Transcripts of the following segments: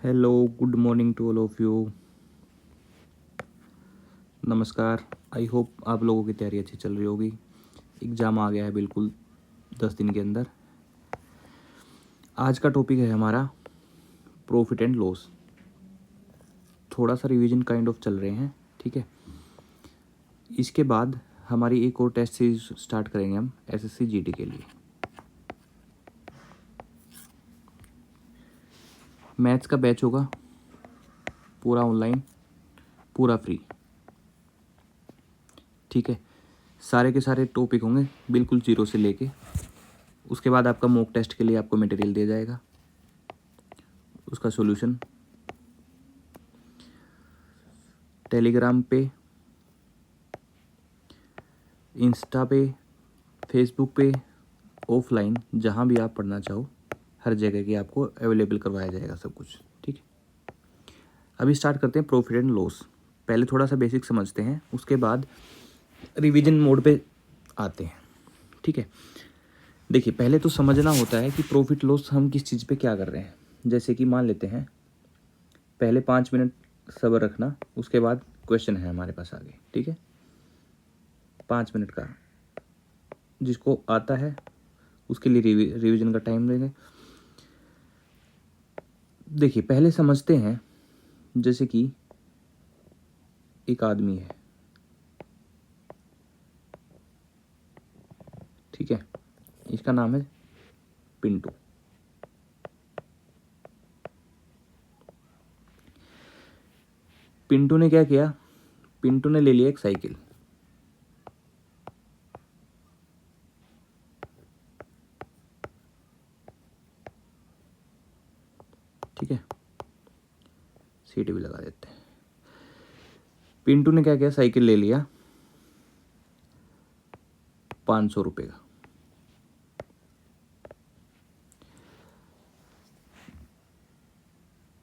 Hello, good morning to all of you. नमस्कार। I hope आप लोगों की तैयारी अच्छी चल रही होगी। एग्ज़ाम आ गया है बिल्कुल 10 दिन के अंदर। आज का टॉपिक है हमारा प्रॉफिट एंड लॉस। थोड़ा सा रिवीजन काइंड ऑफ चल रहे हैं, ठीक है। इसके बाद हमारी एक और टेस्ट सीरीज स्टार्ट करेंगे हम एसएससी जीडी के लिए। मैथ्स का बैच होगा पूरा ऑनलाइन, पूरा फ्री, ठीक है। सारे के सारे टॉपिक होंगे बिल्कुल जीरो से लेके। उसके बाद आपका मॉक टेस्ट के लिए आपको मटेरियल दिया जाएगा, उसका सॉल्यूशन टेलीग्राम पे, इंस्टा पे, फेसबुक पे, ऑफलाइन जहाँ भी आप पढ़ना चाहो हर जगह की आपको अवेलेबल करवाया जाएगा सब कुछ, ठीक है। अभी स्टार्ट करते हैं प्रॉफिट एंड लॉस। पहले थोड़ा सा बेसिक समझते हैं, उसके बाद रिवीजन मोड पे आते हैं, ठीक है। देखिए, पहले तो समझना होता है कि प्रॉफिट लॉस हम किस चीज़ पे क्या कर रहे हैं। जैसे कि मान लेते हैं पहले 5 मिनट सब्र रखना, उसके बाद क्वेश्चन है हमारे पास आगे, ठीक है। 5 मिनट का जिसको आता है उसके लिए रिवीजन का टाइम देंगे। देखिए, पहले समझते हैं, जैसे कि एक आदमी है, ठीक है, इसका नाम है पिंटू। पिंटू ने क्या किया, पिंटू ने ले लिया एक साइकिल, ठीक है। सीट भी लगा देते हैं। पिंटू ने क्या किया, साइकिल ले लिया 500 रुपये का।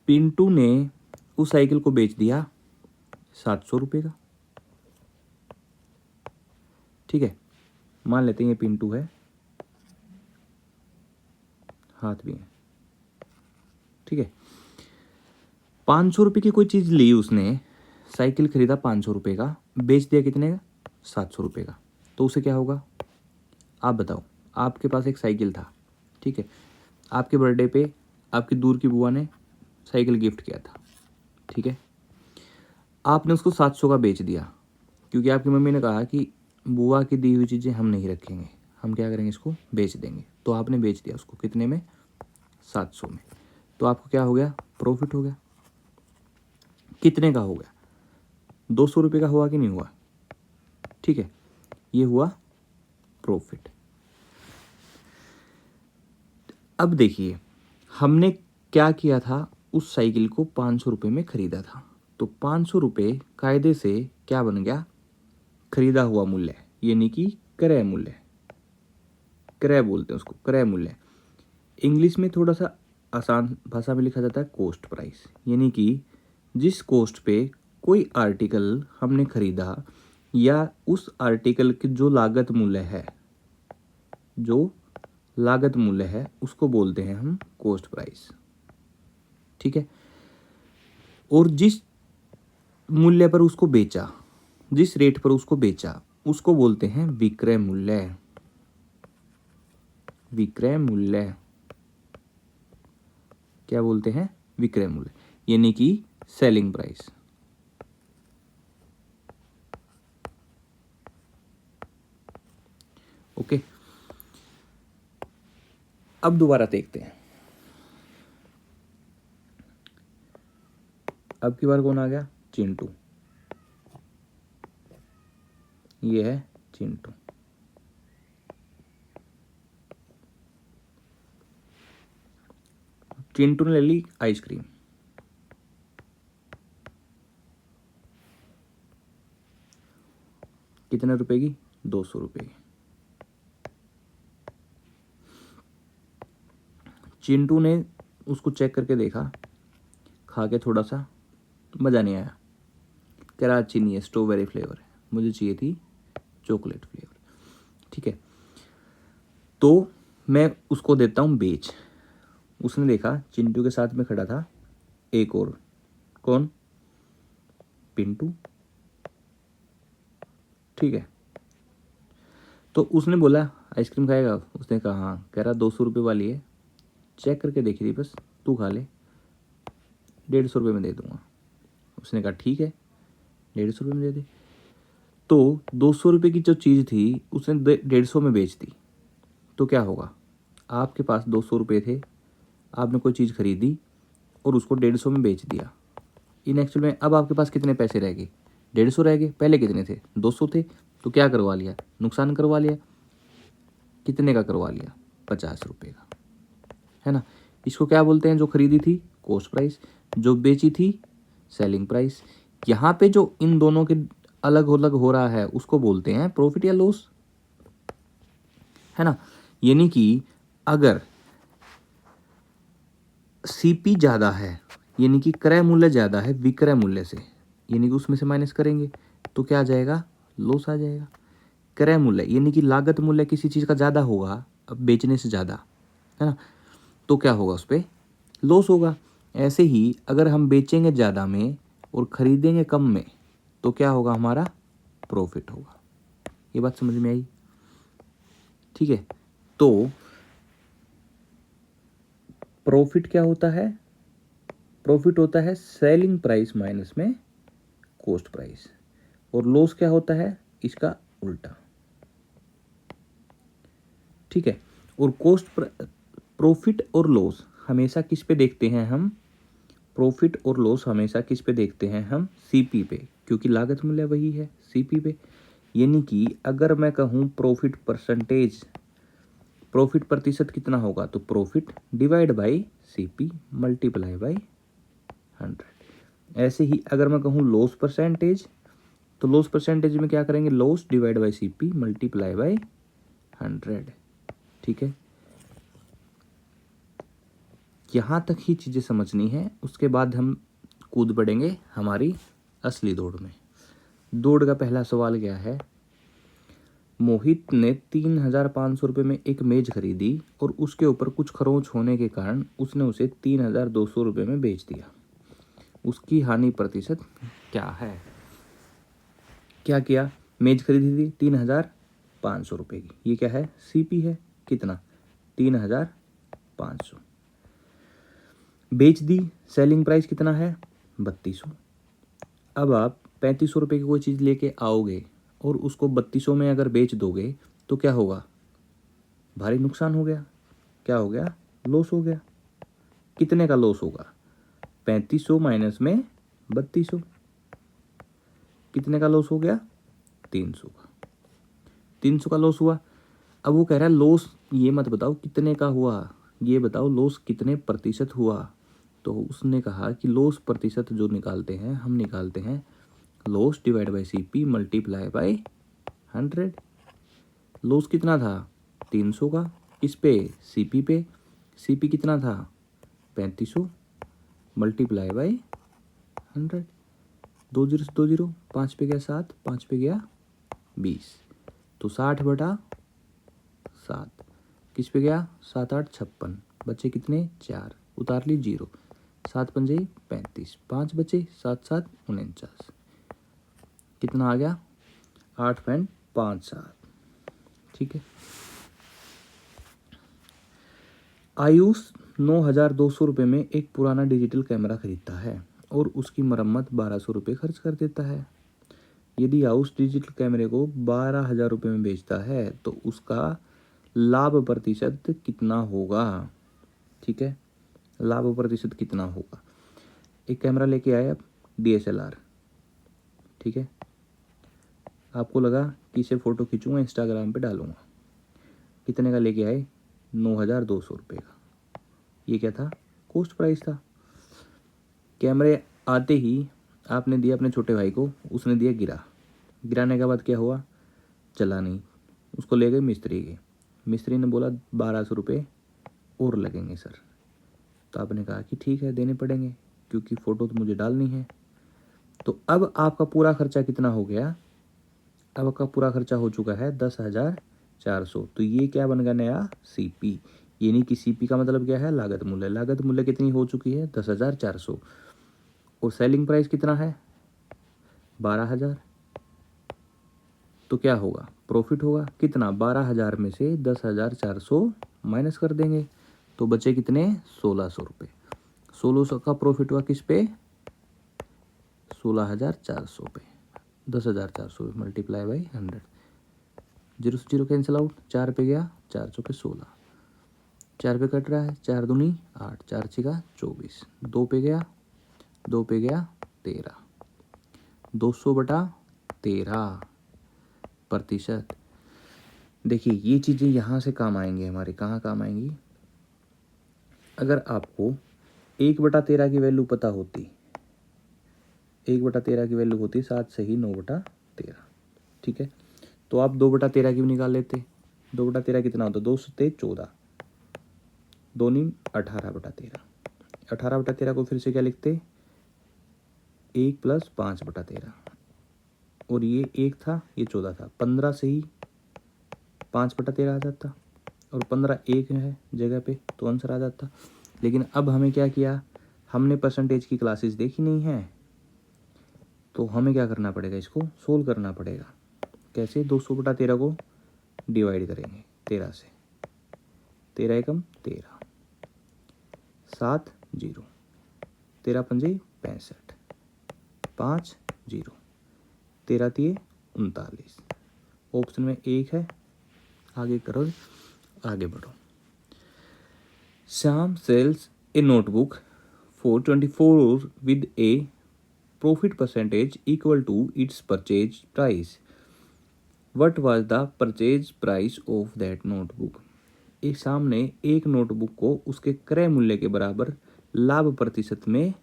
पिंटू ने उस साइकिल को बेच दिया 700 रुपये का, ठीक है। मान लेते हैं ये पिंटू है, हाथ भी है, ठीक है। 500 रुपये की कोई चीज़ ली उसने, साइकिल खरीदा 500 रुपये का, बेच दिया कितने का, 700 रुपये का। तो उसे क्या होगा, आप बताओ। आपके पास एक साइकिल था, ठीक है। आपके बर्थडे पे आपकी दूर की बुआ ने साइकिल गिफ्ट किया था, ठीक है। आपने उसको 700 का बेच दिया, क्योंकि आपकी मम्मी ने कहा कि बुआ की दी हुई चीज़ें हम नहीं रखेंगे, हम क्या करेंगे, इसको बेच देंगे। तो आपने बेच दिया उसको कितने में, 700 में। तो आपको क्या हो गया, प्रॉफिट हो गया। कितने का हो गया, 200 रुपये का हुआ कि नहीं हुआ, ठीक है। ये हुआ प्रॉफिट। अब देखिए, हमने क्या किया था, उस साइकिल को 500 रुपये में खरीदा था। तो 500 रुपये कायदे से क्या बन गया, खरीदा हुआ मूल्य, यानी कि क्रय मूल्य। क्रय बोलते हैं उसको, क्रय मूल्य। इंग्लिश में थोड़ा सा आसान भाषा में लिखा जाता है कॉस्ट प्राइस, यानी कि जिस कॉस्ट पे कोई आर्टिकल हमने खरीदा, या उस आर्टिकल की जो लागत मूल्य है, जो लागत मूल्य है उसको बोलते हैं हम कॉस्ट प्राइस, ठीक है। और जिस मूल्य पर उसको बेचा, जिस रेट पर उसको बेचा, उसको बोलते हैं विक्रय मूल्य। विक्रय मूल्य क्या बोलते हैं, विक्रय मूल्य, यानी कि सेलिंग प्राइस। ओके, अब दोबारा देखते हैं। अब की बार कौन आ गया, चिंटू। ये है चिंटू। चिंटू ने ले ली आइसक्रीम, कितने रुपए की, 200 रुपये की। चिंटू ने उसको चेक करके देखा, खा के थोड़ा सा मज़ा नहीं आया, कह रहा अच्छी नहीं है, स्ट्रॉबेरी फ्लेवर है, मुझे चाहिए थी चॉकलेट फ्लेवर, ठीक है। तो मैं उसको देता हूँ बेच। उसने देखा चिंटू के साथ में खड़ा था एक और, कौन, पिंटू, ठीक है। तो उसने बोला आइसक्रीम खाएगा, उसने कहा हाँ, कह रहा 200 रुपये वाली है, चेक करके देखी थी बस, तू खा ले, 150 रुपये में दे दूंगा। उसने कहा ठीक है, 150 रुपये में दे दे। तो 200 रुपये की जो चीज़ थी उसने 150 में बेच दी, तो क्या होगा, आपके पास 200 रुपये थे, आपने कोई चीज़ खरीदी और उसको 150 में बेच दिया। इन एक्चुअल में अब आपके पास कितने पैसे रह गए, 150 रह गए, पहले कितने थे, 200 थे, तो क्या करवा लिया, नुकसान करवा लिया। कितने का करवा लिया, 50 रुपये का, है ना। इसको क्या बोलते हैं, जो खरीदी थी कॉस्ट प्राइस, जो बेची थी सेलिंग प्राइस। यहाँ पे जो इन दोनों के अलग अलग हो रहा है उसको बोलते हैं प्रॉफिट या लॉस, है ना। यानी कि अगर सीपी ज़्यादा है, यानी कि क्रय मूल्य ज़्यादा है विक्रय मूल्य से, यानी कि उसमें से माइनस करेंगे तो क्या आ जाएगा, लॉस आ जाएगा। क्रय मूल्य यानी कि लागत मूल्य किसी चीज़ का ज़्यादा होगा अब बेचने से ज़्यादा, है ना, तो क्या होगा, उस पर लॉस होगा। ऐसे ही अगर हम बेचेंगे ज़्यादा में और ख़रीदेंगे कम में तो क्या होगा, हमारा प्रॉफिट होगा। ये बात समझ में आई, ठीक है। तो प्रॉफिट क्या होता है, प्रॉफिट होता है सेलिंग प्राइस माइनस में कॉस्ट प्राइस, और लॉस क्या होता है, इसका उल्टा, ठीक है। और प्रॉफिट और लॉस हमेशा किस पे देखते हैं हम, प्रॉफिट और लॉस हमेशा किस पे देखते हैं हम, सीपी पे, क्योंकि लागत मूल्य वही है सीपी पे। यानी कि अगर मैं कहूँ प्रॉफिट परसेंटेज, प्रॉफिट प्रतिशत कितना होगा, तो profit divide by CP multiply by 100। ऐसे ही अगर मैं कहूँ लॉस परसेंटेज, तो लॉस परसेंटेज में क्या करेंगे, loss divide by CP multiply by 100, ठीक है। यहाँ तक ही चीज़ें समझनी है, उसके बाद हम कूद पड़ेंगे हमारी असली दौड़ में। दौड़ का पहला सवाल क्या है, मोहित ने 3,500 रुपये में एक मेज खरीदी और उसके ऊपर कुछ खरोंच होने के कारण उसने उसे 3,200 रुपये में बेच दिया, उसकी हानि प्रतिशत क्या है। क्या किया, मेज खरीदी थी 3,500 रुपये की, ये क्या है, सीपी है, कितना, 3,500, बेच दी, सेलिंग प्राइस कितना है, 3200। अब आप 3500 रुपये की कोई चीज़ लेके आओगे और उसको 3200 में अगर बेच दोगे तो क्या होगा, भारी नुकसान हो गया, क्या हो गया, लॉस हो गया। कितने का लॉस होगा, 3500 माइनस में 3200, कितने का लॉस हो गया, 300 का, 300 का लॉस हुआ। अब वो कह रहा है लॉस ये मत बताओ कितने का हुआ, ये बताओ लॉस कितने प्रतिशत हुआ। तो उसने कहा कि लॉस प्रतिशत जो निकालते हैं हम निकालते हैं loss divide by CP multiply by 100। Loss कितना था, 300 का, किस पे, सीपी पे, सीपी कितना था, 3500 मल्टीप्लाई बाई 100। 2 जीरो से 2 जीरो, 5 पे गया 7, 5 पे गया 20, तो 60/7, किस पे गया, 7 8 56, बचे कितने, 4, उतार ली 0, 7 पंजे 35, 5 बचे, 7 7 49, कितना आ गया, 8.57, ठीक है। आयुष 9,200 रुपये में एक पुराना डिजिटल कैमरा खरीदता है और उसकी मरम्मत 1,200 रुपये खर्च कर देता है। यदि आयुष डिजिटल कैमरे को 12,000 रुपये में बेचता है तो उसका लाभ प्रतिशत कितना होगा, ठीक है, लाभ प्रतिशत कितना होगा। एक कैमरा लेके आए आप, DSLR, ठीक है, आपको लगा कि इसे फ़ोटो खींचूंगा इंस्टाग्राम पे डालूंगा, कितने का लेके आए, 9,200 रुपये का। ये क्या था, कॉस्ट प्राइस था। कैमरे आते ही आपने दिया अपने छोटे भाई को, उसने दिया गिराने के बाद क्या हुआ, चला नहीं, उसको ले गए मिस्त्री के, मिस्त्री ने बोला 1,200 रुपये और लगेंगे सर। तो आपने कहा कि ठीक है देने पड़ेंगे क्योंकि फ़ोटो तो मुझे डालनी है। तो अब आपका पूरा खर्चा कितना हो गया, अब का पूरा खर्चा हो चुका है 10,400। तो ये क्या बन गया, नया सीपी, यानी कि सीपी का मतलब क्या है, लागत मूल्य। लागत मूल्य कितनी हो चुकी है, 10,400, और सेलिंग प्राइस कितना है, 12,000। तो क्या होगा, प्रॉफिट होगा कितना, 12,000 में से 10,400 माइनस कर देंगे तो बचे कितने, 1,600 रुपये। 1,600 का प्रॉफिट हुआ किस पे, 16,400 पे। 10,400 मल्टीप्लाई बाई 100, 0 से 0 कैंसिल आउट, 4 पे गया, 4 चौके 16, 4 पे कट रहा है, 4 दूनी 8, 4 छिका 24, 2 पे गया, 2 पे गया 13, 200/13%। देखिए ये चीज़ें यहाँ से काम आएंगी हमारे, कहाँ काम आएंगी, अगर आपको 1/13 की वैल्यू पता होती, 1/13 की वैल्यू होती 7 सही 9/13, ठीक है, तो आप 2/13 की भी निकाल लेते। 2/13 कितना होता, 2 सत्ते 14, 2 नी 18/13। 18/13 को फिर से क्या लिखते, 1 + 5/13, और ये 1 था, ये 14 था, 15 से ही 5/13 आ जाता, और 15 एक है जगह पे तो आंसर आ जाता। लेकिन अब हमें क्या किया, हमने परसेंटेज की क्लासेस देखी नहीं है, तो हमें क्या करना पड़ेगा, इसको सोल्व करना पड़ेगा। कैसे, 200/13 को डिवाइड करेंगे 13 से, 13 एकम 13, 7 0, 13 पंजे 65, 5 0, 13 तिये 39, ऑप्शन में 1 है, आगे करो, आगे बढ़ो। Shyam sells a notebook for 24 with a profit percentage equal to its purchase price. What was the purchase price of that notebook? एक श्याम ने एक नोटबुक को उसके क्रय मूल्य के बराबर लाभ प्रतिशत में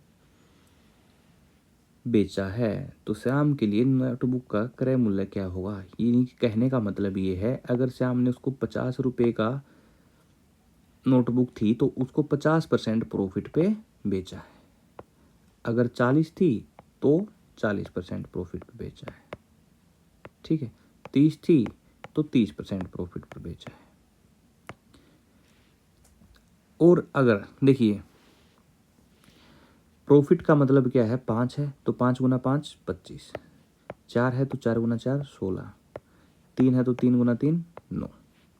बेचा है। तो श्याम के लिए नोटबुक का क्रय मूल्य क्या होगा, ये कहने का मतलब ये है, अगर श्याम ने उसको 50 रुपये का नोटबुक थी तो उसको 50% प्रॉफिट पे बेचा है, अगर 40 थी तो 40% प्रॉफिट पे बेचा है, ठीक है, 30 थी तो 30% प्रॉफिट पे बेचा है। और अगर देखिए प्रॉफिट का मतलब क्या है, 5 है तो 5 गुना 5 25, 4 है तो 4 गुना 4 16, 3 है तो 3 गुना 3 9,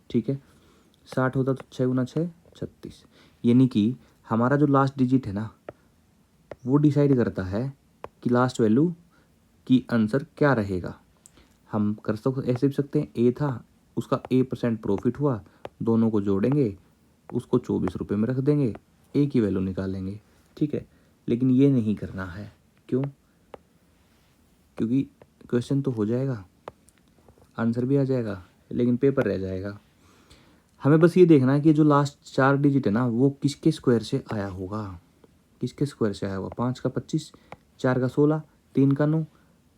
ठीक है, 60 होता तो 6 गुना 6 36। यानी कि हमारा जो लास्ट डिजिट है ना, वो डिसाइड करता है कि लास्ट वैल्यू की आंसर क्या रहेगा। हम कर सकते, ऐसे भी सकते हैं, ए था उसका A% प्रॉफिट हुआ, दोनों को जोड़ेंगे, उसको 24 रुपये में रख देंगे, ए की वैल्यू निकालेंगे, ठीक है। लेकिन ये नहीं करना है, क्यों, क्योंकि क्वेश्चन तो हो जाएगा, आंसर भी आ जाएगा, लेकिन पेपर रह जाएगा। हमें बस ये देखना है कि जो लास्ट 4 डिजिट है ना, वो किसके स्क्वायर से आया होगा, किसके स्क्वायर से आया होगा। 5 का 25, 4 का 16, 3 का 9,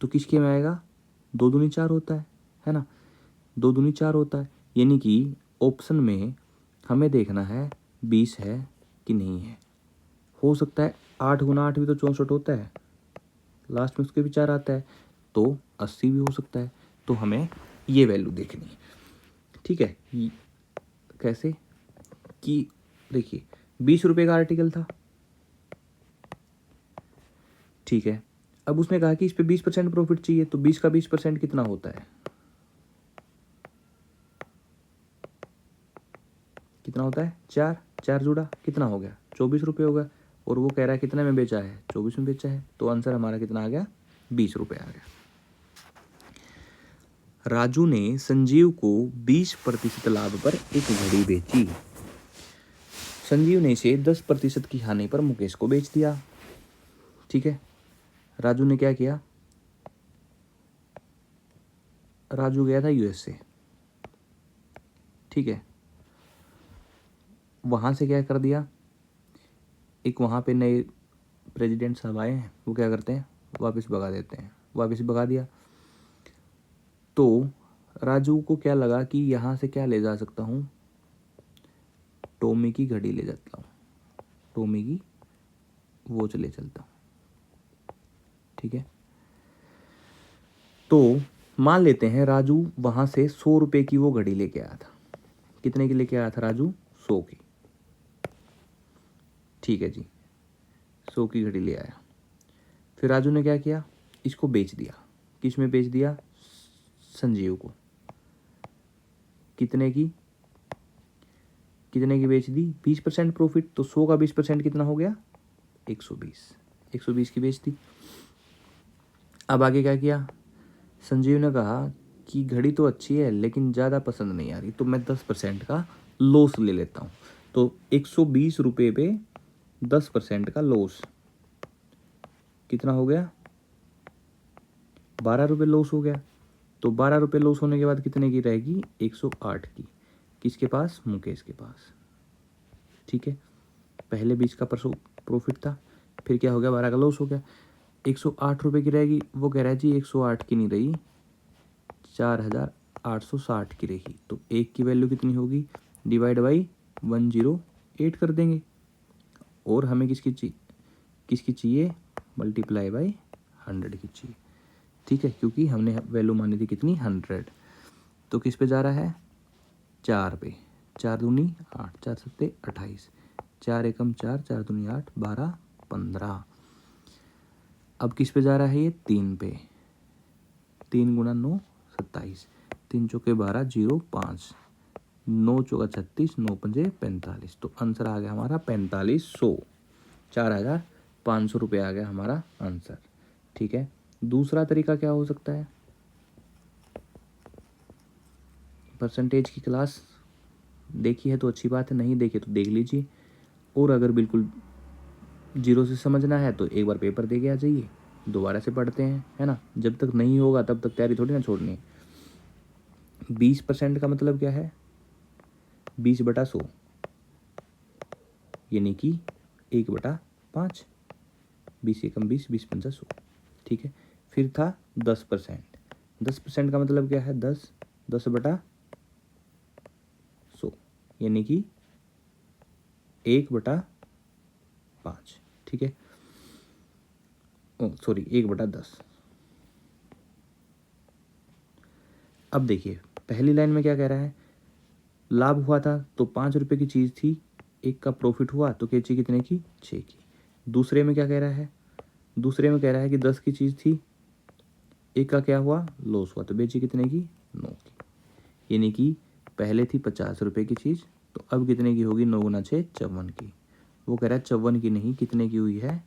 तो किसके में आएगा, 2 दूनी 4 होता है ना, 2 दूनी 4 होता है। यानी कि ऑप्शन में हमें देखना है 20 है कि नहीं है। हो सकता है 8 गुना 8 भी तो 64 होता है, लास्ट में उसके भी 4 आता है, तो 80 भी हो सकता है। तो हमें ये वैल्यू देखनी है, ठीक है। कैसे कि देखिए 20 रुपये का आर्टिकल था, ठीक है, अब उसने कहा कि इस पे 20% प्रॉफिट चाहिए, तो 20 का 20% कितना होता है, कितना होता है, 4, 4 जुड़ा कितना हो गया, 24 रुपये होगा, और वो कह रहा है कितने में बेचा है, 24 में बेचा है, तो आंसर हमारा कितना आ गया, 20 रुपये आ गया। राजू ने संजीव को 20% लाभ पर एक घड़ी बेची। संजीव ने इसे 10% की हानि पर मुकेश को बेच दिया, ठीक है। राजू ने क्या किया, राजू गया था USA, ठीक है, वहाँ से क्या कर दिया, एक वहाँ पे नए प्रेसिडेंट साहब आए हैं, वो क्या करते हैं, वापस भगा देते हैं, वापस भगा दिया। तो राजू को क्या लगा कि यहाँ से क्या ले जा सकता हूँ, टॉमी की घड़ी ले जाता हूँ, टॉमी की वॉच ले चलता हूँ, ठीक है। तो मान लेते हैं राजू वहाँ से 100 रुपये की वो घड़ी लेके आया था, कितने की लेके आया था राजू, 100 की, ठीक है जी, 100 की घड़ी ले आया। फिर राजू ने क्या किया, इसको बेच दिया। किस में बेच दिया, संजीव को। कितने की बेच दी, 20% प्रॉफिट। तो 100 का 20% कितना हो गया, 120। 120 की बेच दी। अब आगे क्या किया, संजीव ने कहा कि घड़ी तो अच्छी है लेकिन ज़्यादा पसंद नहीं आ रही, तो मैं 10% का लॉस ले लेता हूँ। तो 120 रुपये पे 10% का लॉस कितना हो गया, 12 रुपये लॉस हो गया। तो 12 रुपये लॉस होने के बाद कितने की रहेगी, 108 की। किसके पास, मुकेश के पास। ठीक है, पहले 20 का प्रॉफिट था, फिर क्या हो गया, 12 का लॉस हो गया, 108 रुपये की रहेगी। वो कह रहा है जी 108 की नहीं रही, 4860 की रहेगी। तो एक की वैल्यू कितनी होगी, डिवाइड बाई 108 कर देंगे। और हमें किसकी चाहिए, मल्टीप्लाई बाई 100 की चाहिए। ठीक है, क्योंकि हमने वैल्यू मानी थी कितनी, 100। तो किस पे जा रहा है, 4 पे। 4 दूनी 8, 4 सत्ते 28, 4 एकम 4, 4 दूनी 8, 12 15। अब किस पे जा रहा है ये, 3 पे। 3 गुना 9 27, 3 चौके 12, 0 5, 9 चौका 36, 9 पंजे 45। तो आंसर आ गया हमारा 4500, 4500 रुपये आ गया हमारा आंसर। ठीक है, दूसरा तरीका क्या हो सकता है, परसेंटेज की क्लास देखी है तो अच्छी बात है, नहीं देखी तो देख लीजिए। और अगर बिल्कुल जीरो से समझना है तो एक बार पेपर दे के आ जाइए, दोबारा से पढ़ते हैं, है ना। जब तक नहीं होगा तब तक तैयारी थोड़ी ना छोड़नी है। 20% का मतलब क्या है, 20/100, यानी कि 1/5। 20 एकम 20, 20 पंजा 100। ठीक है, फिर था 10%। 10% का मतलब क्या है, 10/100, यानी कि 1/5। ठीक है, सॉरी 1/10। अब देखिए पहली लाइन में क्या कह रहा है, लाभ हुआ था तो 5 रुपये की चीज़ थी, एक का प्रॉफिट हुआ तो बेची कितने की, 6 की। दूसरे में क्या कह रहा है, दूसरे में कह रहा है कि 10 की चीज़ थी, एक का क्या हुआ, लॉस हुआ तो बेची कितने की, 9 की। यानी कि पहले थी 50 रुपये की चीज़, तो अब कितने की होगी, 9 गुना 6 54 की। वो कह रहा है 54 की नहीं, कितने की हुई है,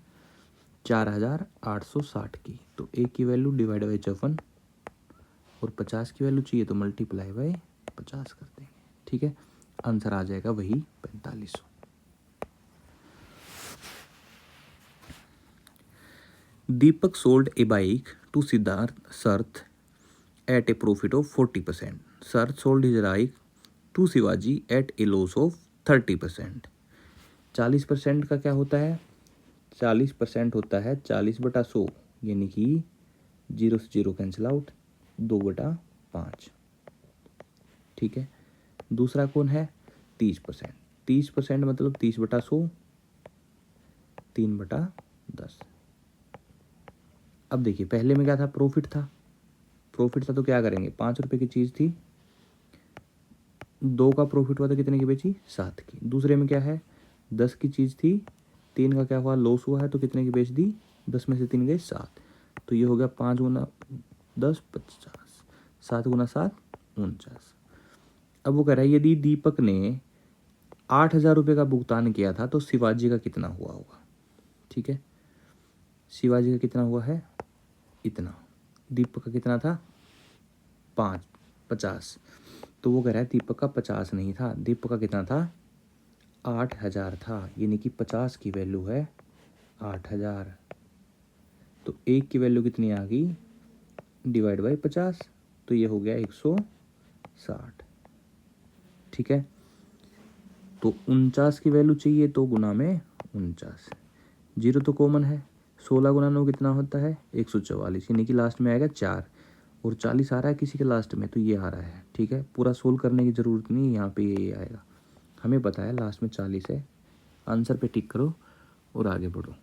4860 की। तो एक की वैल्यू डिवाइड बाई 54, और 50 की वैल्यू चाहिए तो मल्टीप्लाई बाई 50 कर देंगे। ठीक है, आंसर आ जाएगा वही 4500। Deepak sold a bike to Siddharth Sarth at a profit of 40%. Sarth sold his bike to Shivaji at a loss of 30%. 40% का क्या होता है, 40% होता है 40/100, यानी कि 0 से 0 कैंसिल आउट, 2/5। ठीक है, दूसरा कौन है, 30%। 30% मतलब 30/100, 3/10। अब देखिए पहले में क्या था, प्रॉफिट था। प्रॉफिट था तो क्या करेंगे, 5 रुपये की चीज़ थी, 2 का प्रॉफिट हुआ तो कितने की बेची, 7 की। दूसरे में क्या है, 10 की चीज़ थी, 3 का क्या हुआ, लॉस हुआ है तो कितने की बेच दी, 10 में से 3 गए 7। तो ये हो गया 5 गुना 10 50, 7 गुना 7 49। अब वो कह रहा है यदि दीपक ने 8,000 रुपये का भुगतान किया था तो शिवाजी का कितना हुआ होगा। ठीक है, शिवाजी का कितना हुआ है, इतना। दीपक का कितना था, 50। तो वो कह रहा है दीपक का 50 नहीं था, दीपक का कितना था, 8,000 था, यानी कि 50 की वैल्यू है 8,000। तो एक की वैल्यू कितनी आ गई, डिवाइड बाई 50, तो ये हो गया 160। ठीक है, तो 49 की वैल्यू चाहिए तो गुना में 49, 0 तो कॉमन है, 16 गुना 9 कितना होता है, 144, यानी कि लास्ट में आएगा 4, और 40 आ रहा है किसी के लास्ट में तो ये आ रहा है। ठीक है, पूरा सोल्व करने की ज़रूरत नहीं, यहाँ पे ये आएगा, हमें पता है लास्ट में 40 है। आंसर पे टिक करो और आगे बढ़ो।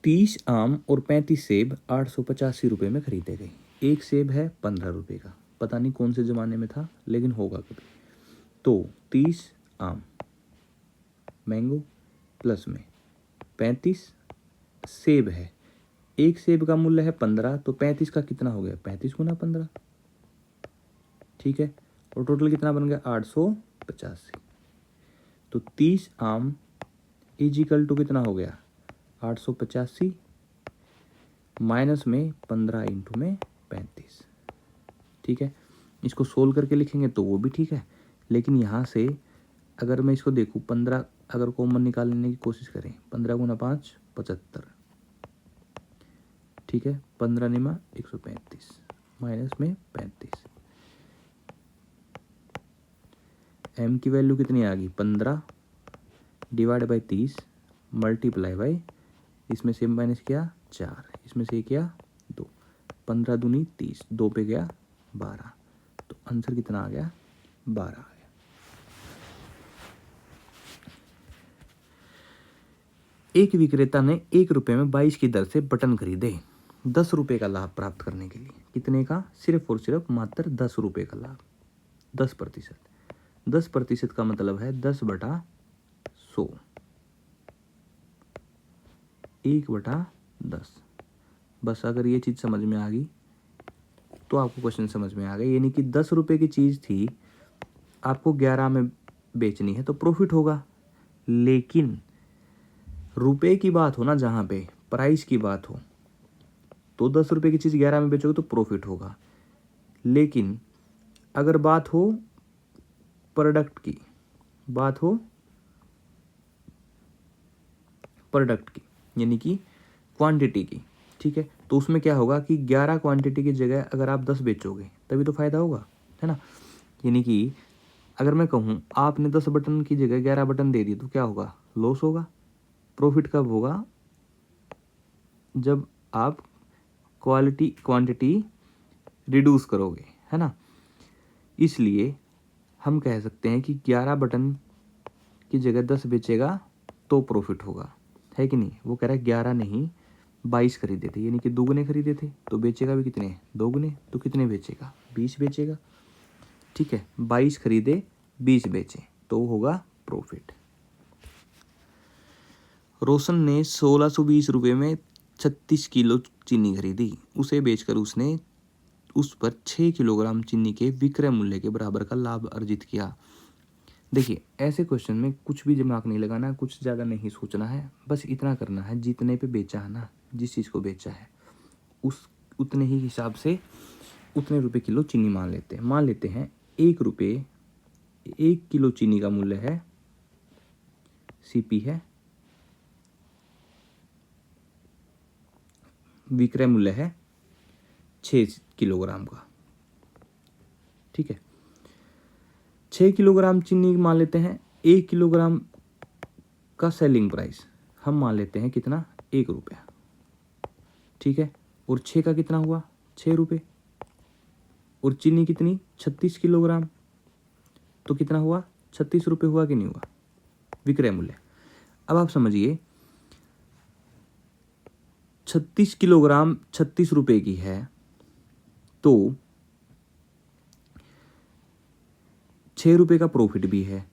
30 आम और 35 सेब 885 रुपये में खरीदे गए। एक सेब है 15 रुपये का, पता नहीं कौन से ज़माने में था लेकिन होगा कभी। तो 30 आम, मैंगो प्लस में 35 सेब है। एक सेब का मूल्य है 15, तो 35 का कितना हो गया, 35 गुना 15, ठीक है। और टोटल कितना बन गया, 885। तो 30 आम इजिकल टू कितना हो गया, 885 माइनस में 15 इंटू में 35, ठीक है। इसको सोल्व करके लिखेंगे तो वो भी ठीक है, लेकिन यहाँ से अगर मैं इसको देखूँ 15 अगर कॉमन निकालने की कोशिश करें, 15 गुना 5 75, ठीक है। 15 निमा 135 माइनस में 35, एम की वैल्यू कितनी आ गई, 15 डिवाइड बाई 30 मल्टीप्लाई बाई, इसमें से माइनस किया 4, इसमें से किया 2, 15 दूनी 30, 2 पे गया 12, तो आंसर कितना आ गया, 12 आ गया। एक विक्रेता ने 1 रुपये में 22 की दर से बटन खरीदे। 10 रुपये का लाभ प्राप्त करने के लिए कितने का, सिर्फ और सिर्फ मात्र 10 रुपये का लाभ, 10%। 10% का मतलब है 10/100, 1/10। बस अगर ये चीज़ समझ में आ गई तो आपको क्वेश्चन समझ में आ गया। यानी कि 10 रुपये की चीज़ थी, आपको 11 में बेचनी है तो प्रॉफिट होगा। लेकिन रुपए की बात हो ना, जहाँ पे प्राइस की बात हो, तो 10 रुपये की चीज़ 11 में बेचोगे तो प्रॉफिट होगा। लेकिन अगर बात हो प्रोडक्ट की, बात हो प्रोडक्ट की यानी कि क्वांटिटी की, ठीक है, तो उसमें क्या होगा कि 11 क्वांटिटी की जगह अगर आप 10 बेचोगे तभी तो फ़ायदा होगा, है ना। यानी कि अगर मैं कहूँ आपने 10 बटन की जगह 11 बटन दे दिए तो क्या होगा, लॉस होगा। प्रॉफिट कब होगा, जब आप क्वांटिटी रिड्यूस करोगे, है ना। इसलिए हम कह सकते हैं कि 11 बटन की जगह 10 बेचेगा तो प्रॉफिट होगा, है कि नहीं। वो कह रहा है 11 नहीं 22 खरीदे थे, यानी कि दोगुने खरीदे थे, तो बेचेगा भी कितने, दोगुने, तो कितने बेचेगा, 20 बेचेगा, ठीक है। 22 खरीदे 20 बेचे तो होगा प्रॉफिट। रोशन ने 1620 रुपये में 36 किलो चीनी खरीदी। उसे बेचकर उसने उस पर 6 किलोग्राम चीनी के विक्रय मूल्य के बराबर का लाभ अर्जित किया। देखिए ऐसे क्वेश्चन में कुछ भी दिमाग नहीं लगाना, कुछ ज़्यादा नहीं सोचना है, बस इतना करना है, जितने पे बेचा है ना, जिस चीज़ को बेचा है उस उतने ही हिसाब से उतने रुपए किलो चीनी मान लेते हैं 1 रुपये 1 किलो चीनी का मूल्य है, सीपी है, विक्रय मूल्य है 6 किलोग्राम का, ठीक है। 6 किलोग्राम चीनी मान लेते हैं, 1 किलोग्राम का सेलिंग प्राइस हम मान लेते हैं कितना, 1 रुपया, ठीक है। और 6 का कितना हुआ, 6 रुपये, और चीनी कितनी 36 किलोग्राम, तो कितना हुआ 36 रुपये हुआ कि नहीं हुआ विक्रय मूल्य। अब आप समझिए 36 किलोग्राम 36 रुपये की है, तो 6 रुपये का प्रॉफिट भी है,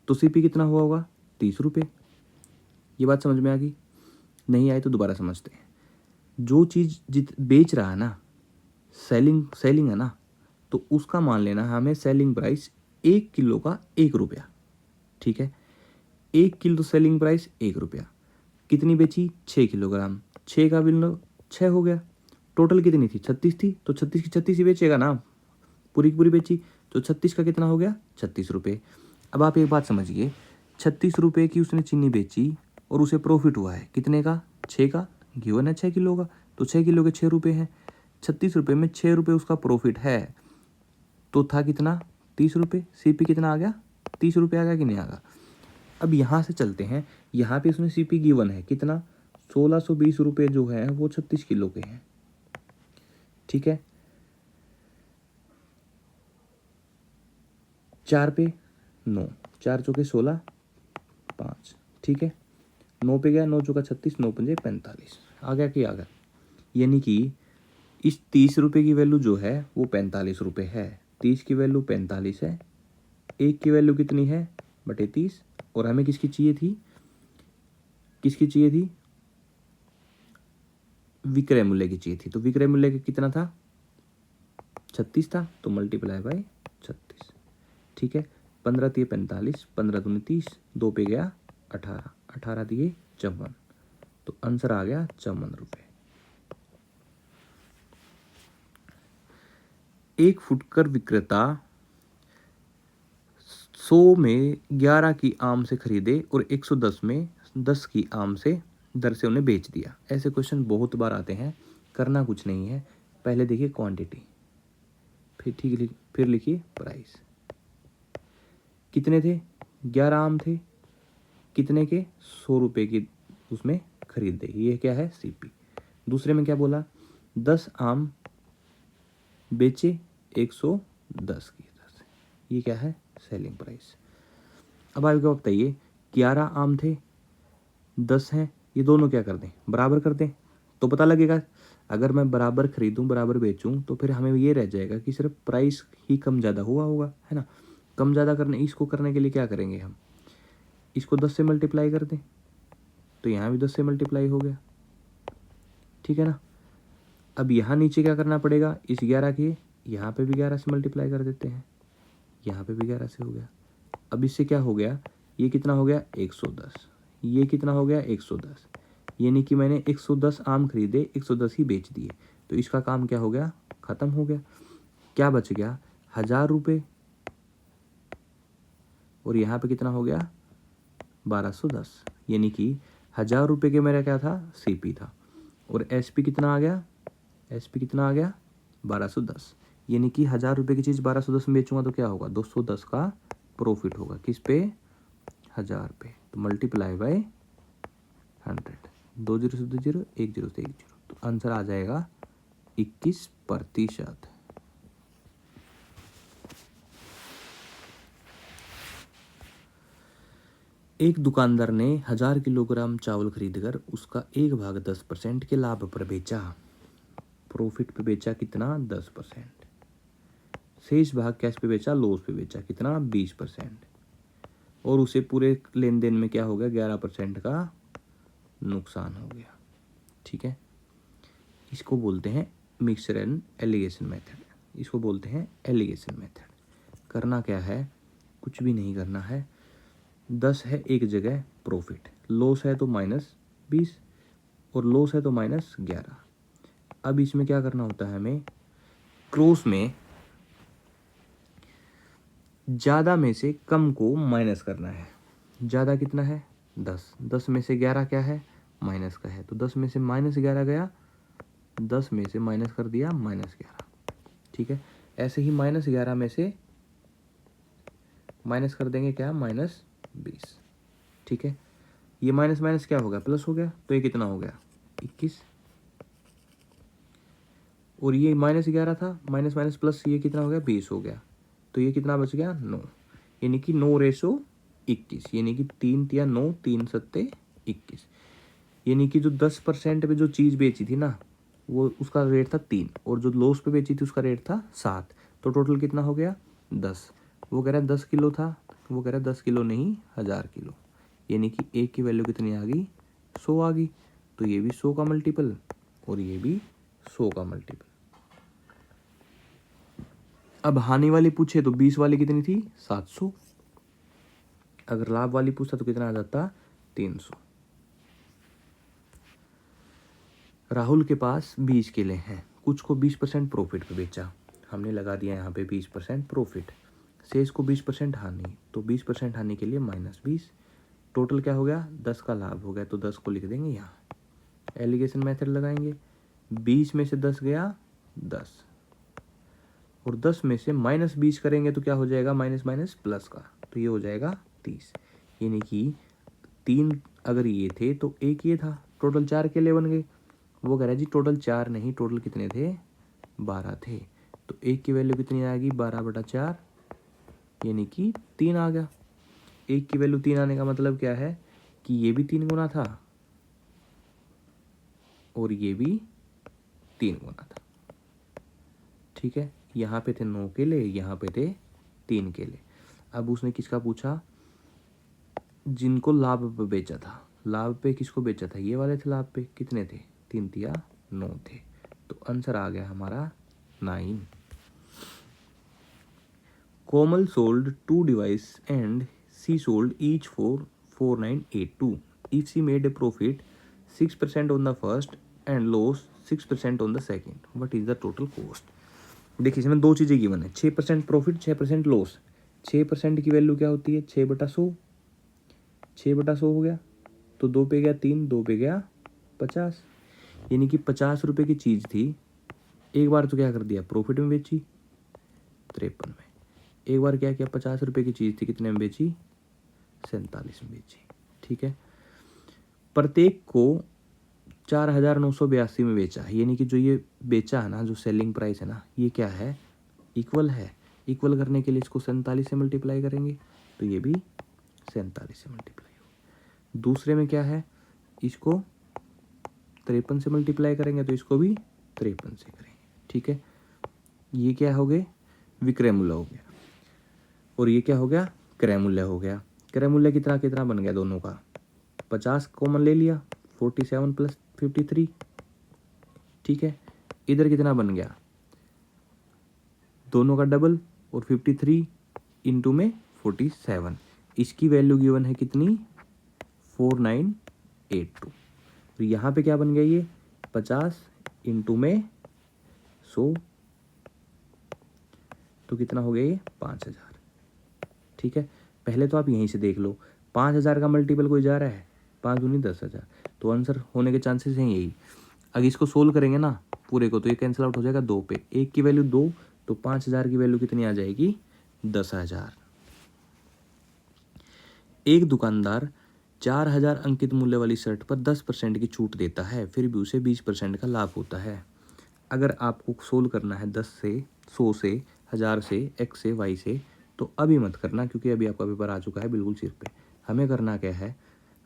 तो सीपी कितना हुआ होगा 30 रुपये। ये बात समझ में आ गई, नहीं आई तो दोबारा समझते हैं। जो चीज़ बेच रहा है ना, सेलिंग है ना, तो उसका मान लेना हमें सेलिंग प्राइस 1 किलो का 1 रुपया, ठीक है। 1 किलो सेलिंग प्राइस 1 रुपया, कितनी बेची 6 किलोग्राम, 6 का बिल 6 हो गया, टोटल कितनी थी 36 थी, तो 36 की 36 ही बेचेगा ना, पूरी की पूरी बेची, तो 36 का कितना हो गया 36 रुपये। अब आप एक बात समझिए, 36 रुपये की उसने चीनी बेची और उसे प्रॉफिट हुआ है कितने का, 6 का, गिवन है 6 किलो का, तो 6 किलो के 6 रुपये हैं, 36 रुपये में 6 रुपये उसका प्रॉफिट है, तो था कितना 30 रुपये। सीपी कितना आ गया 30 रुपये आ गया कि नहीं आ गया। अब यहाँ से चलते हैं, यहाँ पे उसमें सीपी गिवन है कितना 1620 रुपये जो है वो 36 किलो के हैं, ठीक है। 4 पे 9, 4 चौके 16, 5, ठीक है। 9 पे गया, 9 चौका 36, 9 पंजे 45, आ गया कि आ गया। यानी कि इस 30 रुपये की वैल्यू जो है वो 45 रुपये है, 30 की वैल्यू 45 है, 1 की वैल्यू कितनी है बटे 30, और हमें किसकी चाहिए थी, किसकी चाहिए थी, विक्रय मूल्य की चाहिए थी। तो विक्रय मूल्य का कितना था, 36 था, तो मल्टीप्लाई बाय 36। ठीक है, 15 दिए 45, 15 दूनी 30, 2 पे गया 18, 18 दिए 54, तो आंसर आ गया 54 रुपये। एक फुटकर विक्रेता 100 में 11 की आम से खरीदे और 110 में 10 की आम से दर से उन्हें बेच दिया। ऐसे क्वेश्चन बहुत बार आते हैं, करना कुछ नहीं है, पहले देखिए क्वांटिटी, फिर लिखिए प्राइस। कितने थे, 11 आम थे, कितने के, 100 रुपये की उसमें खरीदे, ये क्या है सीपी। दूसरे में क्या बोला, 10 आम बेचे 110 की दर से, ये क्या है सेलिंग प्राइस। अब आपको बताइए 11 आम थे, 10 हैं, ये दोनों क्या कर दें, बराबर कर दें, तो पता लगेगा। अगर मैं बराबर खरीदूं बराबर बेचूं तो फिर हमें ये रह जाएगा कि सिर्फ प्राइस ही कम ज़्यादा हुआ होगा, है ना। कम ज़्यादा करने, इसको करने के लिए क्या करेंगे हम, इसको 10 से मल्टीप्लाई कर दें, तो यहाँ भी 10 से मल्टीप्लाई हो गया, ठीक है ना। अब यहाँ नीचे क्या करना पड़ेगा, इस 11 के यहाँ पे भी 11 से मल्टीप्लाई कर देते हैं, यहाँ पे भी 11 से हो गया। अब इससे क्या हो गया, ये कितना हो गया 110, ये कितना हो गया 110, यानी कि मैंने 110 आम खरीदे, 110 ही बेच दिए, तो इसका काम क्या हो गया, खत्म हो गया। क्या बच गया, 1000 रुपये, और यहाँ पे कितना हो गया 1210, यानी कि 1000 रुपये के मेरा क्या था, सीपी था, और एसपी कितना आ गया, एसपी कितना आ गया 1210, यानी कि 1000 रुपये की चीज़ 1210 में बेचूंगा तो क्या होगा, 210 का प्रॉफिट होगा, किस पे, 1000 पे। तो मल्टीप्लाई बाय 100, 2 0 से 2 0, 1 0 से 1 0, तो आंसर आ जाएगा 21%। एक दुकानदार ने 1000 किलोग्राम चावल खरीदकर उसका 1/10% के लाभ पर बेचा, प्रॉफिट पे बेचा कितना 10%, शेष भाग कैश पे बेचा, लॉस पे बेचा कितना 20%, और उसे पूरे लेन देन में क्या हो गया 11% का नुकसान हो गया। ठीक है, इसको बोलते हैं मिक्सचर एंड एलिगेशन मेथड, इसको बोलते हैं एलिगेशन मेथड। करना क्या है, कुछ भी नहीं करना है, 10 है एक जगह प्रॉफिट, लॉस है तो -20 और लॉस है तो -11। अब इसमें क्या करना होता है हमें, क्रॉस में ज़्यादा में से कम को माइनस करना है। ज़्यादा कितना है 10, 10 में से 11 क्या है माइनस का है, तो 10 में से -11 गया, 10 में से माइनस कर दिया -11। ठीक है, ऐसे ही -11 में से माइनस कर देंगे क्या -20। ठीक है, ये माइनस माइनस क्या हो गया प्लस हो गया, तो ये कितना हो गया 21, और ये -11 था, माइनस माइनस प्लस ये कितना हो गया 20 हो गया, तो ये कितना बच गया 9, यानी कि 9/21, यानी कि 3 या 9, 3 सत्ते 21, यानी कि जो 10% पे जो चीज़ बेची थी ना वो उसका रेट था 3, और जो लॉस पे बेची थी उसका रेट था 7, तो टोटल कितना हो गया 10। वो कह रहा है 10 किलो था, वो कह रहा है 10 किलो नहीं 1000 किलो, यानी कि एक की वैल्यू कितनी आ गई 100 आ गई, तो ये भी 100 का मल्टीपल और ये भी 100 का मल्टीपल। अब हानि वाली पूछे तो 20 वाली कितनी थी 700, अगर लाभ वाली पूछता तो कितना आ जाता 300। राहुल के पास 20 केले हैं, कुछ को 20% प्रॉफिट पे बेचा, हमने लगा दिया यहाँ पे 20% प्रॉफिट, शेष को 20% हानि, तो 20% हानि के लिए -20, टोटल क्या हो गया 10 का लाभ हो गया, तो 10 को लिख देंगे यहाँ, एलिगेशन मेथड लगाएंगे, 20 में से 10 गया 10, और 10 में से -20 करेंगे तो क्या हो जाएगा माइनस माइनस प्लस का, तो ये हो जाएगा 30, यानी कि 3 अगर ये थे तो एक ये था, टोटल 4 केले बन गए। वो कह रहा है जी टोटल 4 नहीं, टोटल कितने थे 12 थे, तो एक की वैल्यू कितनी आएगी 12/4, यानी कि 3 आ गया। एक की वैल्यू 3 आने का मतलब क्या है कि ये भी 3 गुना था और ये भी 3 गुना था। ठीक है, यहाँ पे थे 9 केले, यहाँ पे थे 3 केले। अब उसने किसका पूछा, जिनको लाभ पे बेचा था, लाभ पे किसको बेचा था, ये वाले थे लाभ पे, कितने थे, 3 तिया 9 थे, तो आंसर आ गया हमारा 9। Komal sold 2 device and she sold each for 4982, if she made a profit 6% on the first and loss 6% on the second, what is the total cost। देखिए इसमें दो चीज़ें गिवन है, 6% प्रॉफिट 6% लॉस। 6% की वैल्यू क्या होती है, 6/100, 6/100 हो गया, तो 2 पे गया 3, 2 पे गया 50, यानी कि 50 रुपये की चीज़ थी, एक बार तो क्या कर दिया, प्रॉफिट में बेची 53 में, एक बार क्या किया, 50 रुपये की चीज़ थी, कितने में बेची, 47 में बेची। ठीक है, प्रत्येक को 4,982 में बेचा, यानी कि जो ये बेचा है ना, जो सेलिंग प्राइस है ना, ये क्या है, इक्वल है। इक्वल करने के लिए इसको 47 से मल्टीप्लाई करेंगे, तो ये भी 47 से मल्टीप्लाई होगा। दूसरे में क्या है, इसको 53 से मल्टीप्लाई करेंगे, तो इसको भी 53 से करेंगे। ठीक है, ये क्या हो गए, विक्रय मूल्य हो गया, और ये क्या हो गया, क्रय मूल्य हो गया। क्रय मूल्य कितना कितना बन गया दोनों का, 50 कॉमन ले लिया, 47 + 53। ठीक है, इधर कितना बन गया, दोनों का डबल, और 53 इंटू में 47, इसकी वैल्यू गिवन है कितनी, 4982। तो यहाँ पे क्या बन गया, ये 50 इंटू में 100, तो कितना हो गया, ये 5000। ठीक है, पहले तो आप यहीं से देख लो, 5000 का मल्टीपल कोई जा रहा है, 5 दूनी 10,000, तो आंसर होने के चांसेस हैं यही। अगर इसको सोल्व करेंगे ना पूरे को, तो ये कैंसिल आउट हो जाएगा 2 पे, 1 की वैल्यू 2, तो 5000 की वैल्यू कितनी आ जाएगी, 10,000। एक दुकानदार 4,000 अंकित मूल्य वाली शर्ट पर 10% की छूट देता है, फिर भी उसे 20% का लाभ होता है। अगर आपको सोल्व करना है 10 से, 100 से, 1000 से, x से, y से, तो अभी मत करना, क्योंकि अभी आपका पेपर आ चुका है बिल्कुल सिर पे। हमें करना क्या है,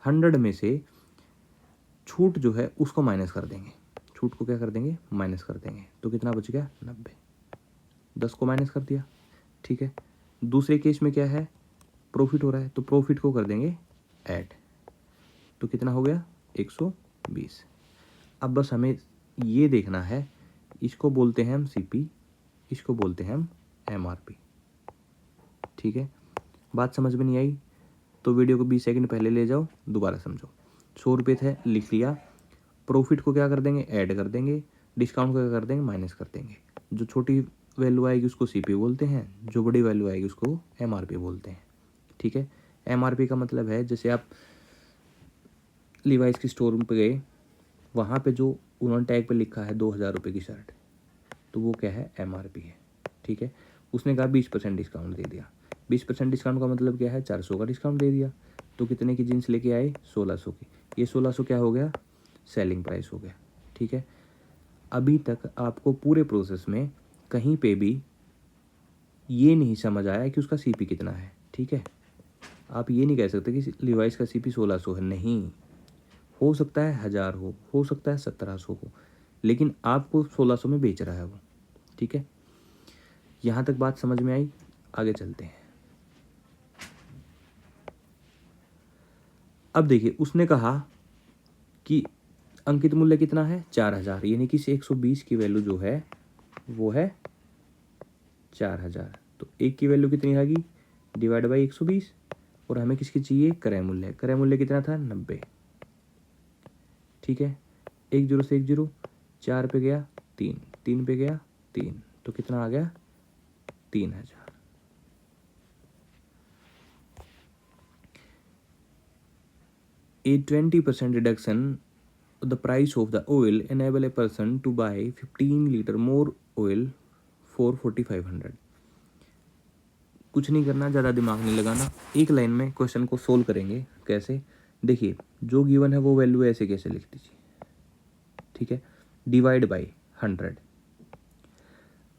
100 में से छूट जो है उसको माइनस कर देंगे, छूट को क्या कर देंगे, माइनस कर देंगे, तो कितना बच गया, 90। 10 को माइनस कर दिया। ठीक है, दूसरे केस में क्या है, प्रॉफिट हो रहा है, तो प्रॉफिट को कर देंगे ऐड, तो कितना हो गया, 120। अब बस हमें ये देखना है, इसको बोलते हैं हम सीपी, इसको बोलते हैं हम एमआरपी। ठीक है, बात समझ में नहीं आई तो वीडियो को 20 सेकंड पहले ले जाओ, दोबारा समझो। 100 रुपये थे, लिख लिया, प्रॉफिट को क्या कर देंगे, ऐड कर देंगे, डिस्काउंट को क्या कर देंगे, माइनस कर देंगे। जो छोटी वैल्यू आएगी उसको सीपी बोलते हैं, जो बड़ी वैल्यू आएगी उसको एमआरपी बोलते हैं। ठीक है, एमआरपी का मतलब है, जैसे आप लीवाइस की स्टोर रूम पे गए, वहाँ पे जो उन्होंने टैग पे लिखा है 2,000 रुपये की शर्ट, तो वो क्या है, एमआरपी है। ठीक है, उसने कहा 20% डिस्काउंट दे दिया, 20% डिस्काउंट का मतलब क्या है, 400 का डिस्काउंट दे दिया, तो कितने की जीन्स लेके आए, 1600 की, ये 1600 क्या हो गया, सेलिंग प्राइस हो गया। ठीक है, अभी तक आपको पूरे प्रोसेस में कहीं पे भी ये नहीं समझ आया कि उसका सीपी कितना है। ठीक है, आप ये नहीं कह सकते कि लिवाइस का सीपी 1600 है, नहीं, हो सकता है 1000 हो सकता है 1700 हो, लेकिन आपको 1600 में बेच रहा है वो। ठीक है, यहाँ तक बात समझ में आई, आगे चलते हैं। अब देखिए, उसने कहा कि अंकित मूल्य कितना है, 4000, यानी कि 120 की वैल्यू जो है वो है 4000, तो एक की वैल्यू कितनी आएगी, डिवाइड बाई 120, और हमें किसकी चाहिए, क्रय मूल्य। क्रय मूल्य कितना था, 90। ठीक है, 1 0 से 1 0, 4 पे गया 3, 3 पे गया 3, तो कितना आ गया, 3000। A 20% reduction of the price of the oil enable a person to buy 15 liter more oil for 4500। कुछ नहीं करना, ज़्यादा दिमाग नहीं लगाना, एक लाइन में क्वेश्चन को सोल्व करेंगे। कैसे, देखिए, जो गिवन है वो वैल्यू ऐसे कैसे लिख दीजिए। ठीक है, डिवाइड बाई 100,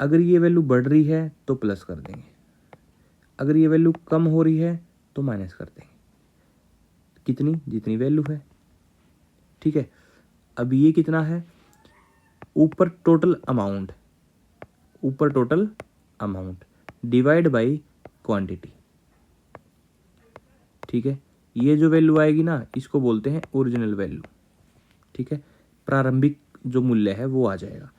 अगर ये वैल्यू बढ़ रही है तो प्लस कर देंगे, अगर ये वैल्यू कम हो रही है तो माइनस कर देंगे, कितनी, जितनी वैल्यू है। ठीक है, अब ये कितना है, ऊपर टोटल अमाउंट, ऊपर total amount divide by quantity. ठीक है, ये जो वैल्यू आएगी ना, इसको बोलते हैं ओरिजिनल वैल्यू, ठीक है, प्रारंभिक जो मूल्य है वो आ जाएगा।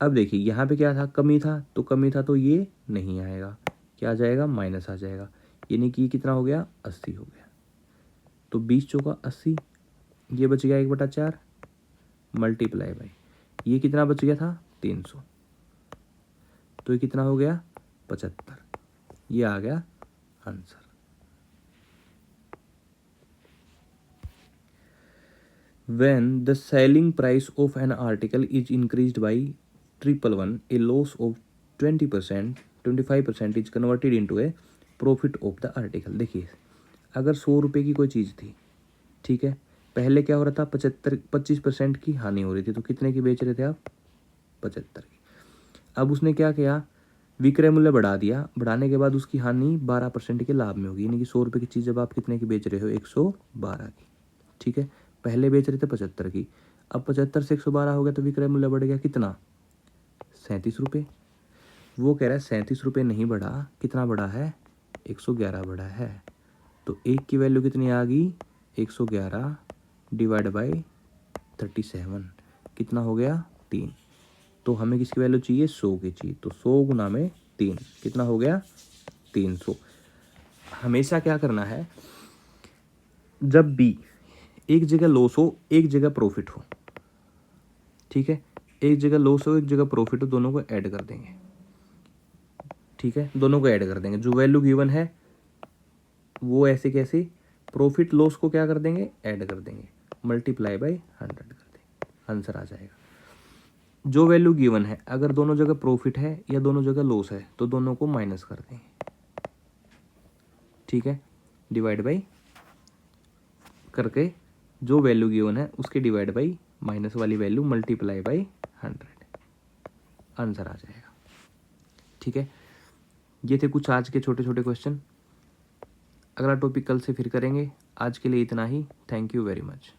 अब देखिए यहाँ पे क्या था, कमी था, तो कमी था तो ये नहीं आएगा, क्या आ जाएगा, माइनस आ जाएगा, यानी कि ये कितना हो गया, 80 हो गया। तो 20 चौका 80, ये बच गया 1/4 मल्टीप्लाई बाई ये कितना बच गया था, 300, तो ये कितना हो गया, 75। ये आ गया answer. When the selling price of an article is increased by 111, a loss of 20%, 25% is converted into a profit of the article। देखिए, अगर 100 रुपये की कोई चीज़ थी, ठीक है, पहले क्या हो रहा था, 25% की हानि हो रही थी, तो कितने की बेच रहे थे आप, 75 की। अब उसने क्या किया, विक्रय मूल्य बढ़ा दिया, बढ़ाने के बाद उसकी हानि 12% के लाभ में होगी, यानी कि 100 रुपये की चीज़ जब आप कितने की बेच रहे हो, 112 की, ठीक है, पहले बेच रहे थे 75 की, अब 75 से 112 हो गया, तो विक्रय मूल्य बढ़ गया कितना, 37 रुपये। वो कह रहा है 37 रुपये नहीं बढ़ा, कितना बढ़ा है, 111 बढ़ा है। तो एक की वैल्यू कितनी आ गई, 111 डिवाइड बाई 37, कितना हो गया, 3। तो हमें किसकी वैल्यू चाहिए, 100 की चाहिए, तो 100 गुना में 3 कितना हो गया, 300। हमेशा क्या करना है, जब भी एक जगह लॉस हो एक जगह प्रॉफिट हो, ठीक है, एक जगह लॉस हो एक जगह प्रॉफिट हो, दोनों को ऐड कर देंगे, ठीक है, दोनों को ऐड कर देंगे। जो वैल्यू गिवन है वो ऐसे कैसे, प्रॉफिट लॉस को क्या कर देंगे, ऐड कर देंगे, मल्टीप्लाई बाई 100 कर देंगे, आंसर आ जाएगा। जो वैल्यू गिवन है, अगर दोनों जगह प्रॉफिट है या दोनों जगह लॉस है, तो दोनों को माइनस कर देंगे, ठीक है, डिवाइड बाई करके जो वैल्यू गिवन है उसके डिवाइड बाई माइनस वाली वैल्यू मल्टीप्लाई बाई 100, आंसर आ जाएगा, ठीक है। ये थे कुछ आज के छोटे छोटे क्वेश्चन। अगला टॉपिक कल से फिर करेंगे। आज के लिए इतना ही। Thank you very much.